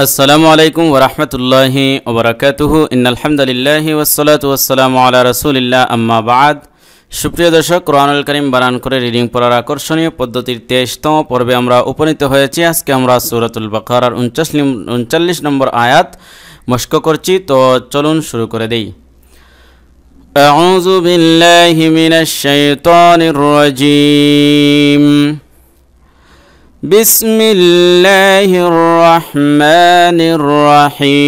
আসসালামু আলাইকুম ওয়া রাহমাতুল্লাহি ওয়া বারাকাতুহু ইন্নাল হামদুলিল্লাহি ওয়াস সালাতু ওয়াস সালামু আলা রাসূলিল্লাহ আম্মা বা'দ। সুপ্রিয় দর্শক, কোরআনুল কারীম বানান করে রিডিং পড়ার আকর্ষণীয় পদ্ধতির 23তম পর্বে আমরা উপনীত হয়েছি। আজকে আমরা সূরাতুল বাকারার 39 নম্বর আয়াত মশক করছি, তো চলুন শুরু করে দেই। আউযু বিল্লাহি মিনাশ শাইতানির রাজীম। بسم الله الرحمن الرحيم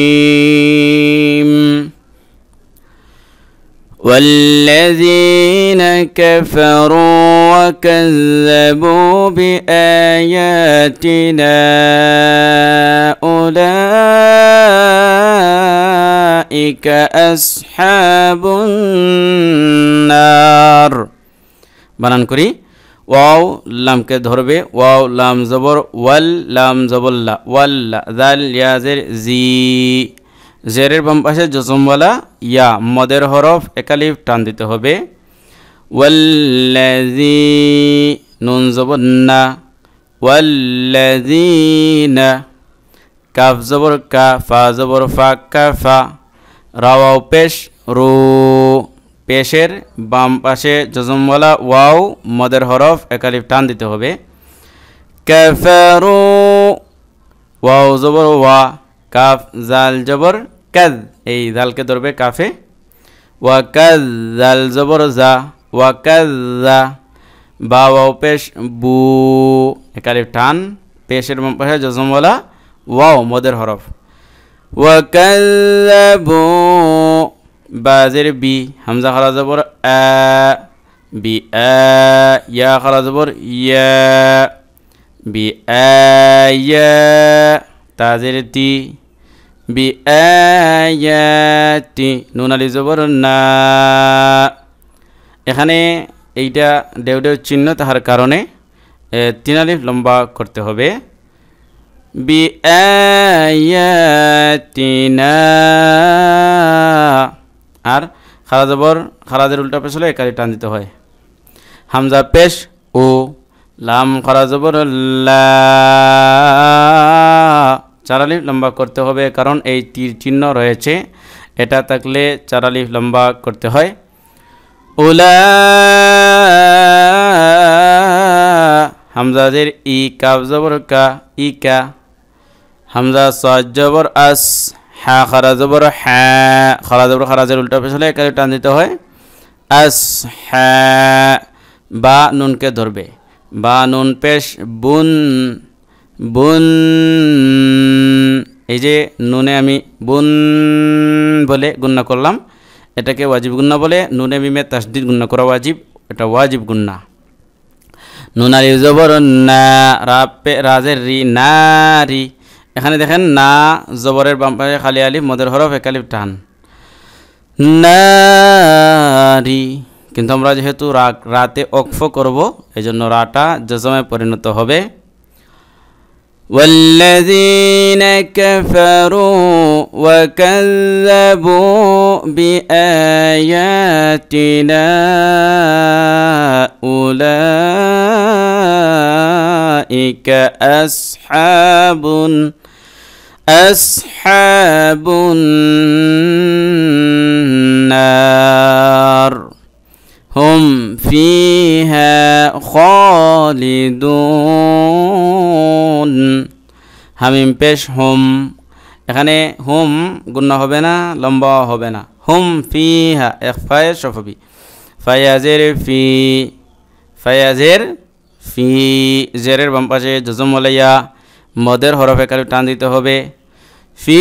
والذين كفروا وكذبوا بآياتنا أولئك أصحاب النار। বানান করি। ওয়াও লামকে ধরবে, ওয়াও লাম জবর ওয়াল, লাম জবল্লা ওয়াল্লা, জাল ইয়াজের জি, জেরের বাম পাশে জজমওয়ালা ইয়া, মদের হরফ একালিফ টান দিতে হবে। ওয়াল্লাযী নুন জবর না, ওয়াল্লাযীনা, কাফ জবর কা, ফা জবর ফা, কাফা, রাওয়াও পেশ রু, পেশের বাম পাশে জজমওয়ালা ওয়াও, মদের হরফ একালিফ টান দিতে হবে। কাফারু, ওয়াও জবর ওয়া, কাফ জাল জবর কাজ, এই জালকে ধরবে কাফে। ওয়া কাজ জাল জবর জা, ওয়া কাজা, বা ওয়াও পেশ বু, একালিফ টান, পেশের বাম পাশে জজমওয়ালা ওয়াও, মদের হরফ। ওয়া কাযাবু, বাজের বি, হামজা খারা জবর আ, বি আ, ইয়া খারা জবর ইয়া, বি আয়া, তাজের তি, বি আয়াতি, নুন আলি জবর না। এখানে এইটা দেও দেও চিহ্ন তাহার কারণে 3 আলিফ লম্বা করতে হবে। বি আয়াতিনা, আর খারা জবর খারাজের উল্টা পেশ হলে একালি টান দিতে হয়। হামজা পেশ ও, লাম খারা জবর লা, 4 আলিফ লম্বা করতে হবে, কারণ এই তীর চিহ্ন রয়েছে, এটা থাকলে 4 আলিফ লম্বা করতে হয়। উলা, হামজাদের ই, কাফ জবর কা, ইকা, হামজা সাদ জবর আস, হা খারা জবর হা, খারা জবর খারাজের উল্টা পেশ হলে একালি টান দিতে হয়। আস হা, বা নুনকে ধরবে, বা নুন পেশ বুন, বুন, এই যে নুনে আমি বুন বলে গুন্না করলাম, এটাকে ওয়াজিব গুন্না বলে। নুনে মিমে তাসদিদ গুন্না করা ওয়াজিব, এটা ওয়াজিব গুন্না। নুন আলিফ জবর না, রাজের রি, নারি, এখানে দেখেন না জবরের বাম পাশে খালি আলিফ, মদের হরফ একালিফ টান, নারি। কিন্তু আমরা যেহেতু রাতে ওকফ করব, এই জন্য রাটা জজমে পরিণত হবে। والذين كفروا وكذبوا بآياتنا أولئك أصحاب النار هم فيها خالدون। হামিম পেশ হুম, এখানে হুম গুন্না হবে না, লম্বা হবে না। হুম ফিহা, ইখফায়ে শফবি, ফায়াজের ফি, ফায়াজের ফি, জেরের বাম পাশে জজমওয়ালা ইয়া, মদের হরফ একালিফ টান দিতে হবে। ফি,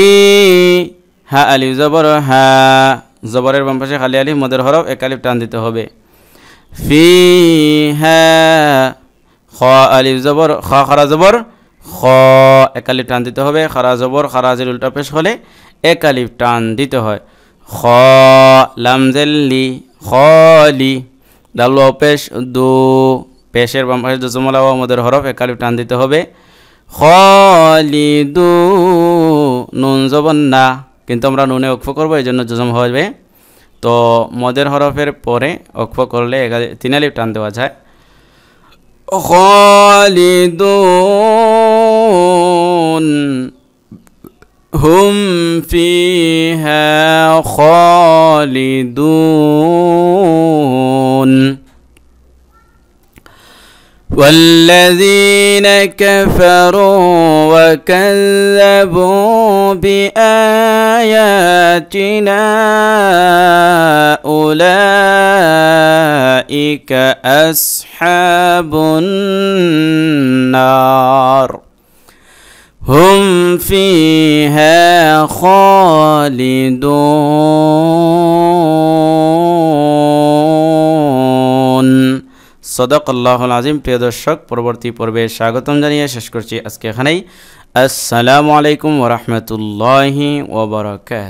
হা আলিফ জবর হা, জবরের বাম পাশে খালি আলিফ, মদের হরফ একালিফ টান দিতে হবে। ফি হা, খ আলিফ জবর খ, খারা জবর খ, একালিফ টান দিতে হবে। খারা জবর খারাজের উল্টা পেশ হলে একালিফ টান দিতে হয়। খ লাম জেল্লি, খলি, দাল ওয়াও পেশ দু, পেশের বাম পাশে জজমওয়ালা ওয়া, মদের হরফ একালিফ টান দিতে হবে। খলিদু, নুন জবর না, কিন্তু আমরা নুনে ওকফ করবো, এই জন্য জজম হবে। তো মদের হরফের পরে ওকফ করলে 3 আলিফ টান দেওয়া যায়। খালিদুন হুম ফিহা খালিদুন والذين كفروا وكذبوا بآياتنا أولئك أصحاب النار هم فيها خالدون সদাকাল্লাহুল আযীম। প্রিয় দর্শক, পরবর্তী পর্বে স্বাগতম জানিয়ে শেষ করছি আজকে এখানেই। আসসালামু আলাইকুম ওয়া রাহমাতুল্লাহি ওয়া বারাকাতুহু।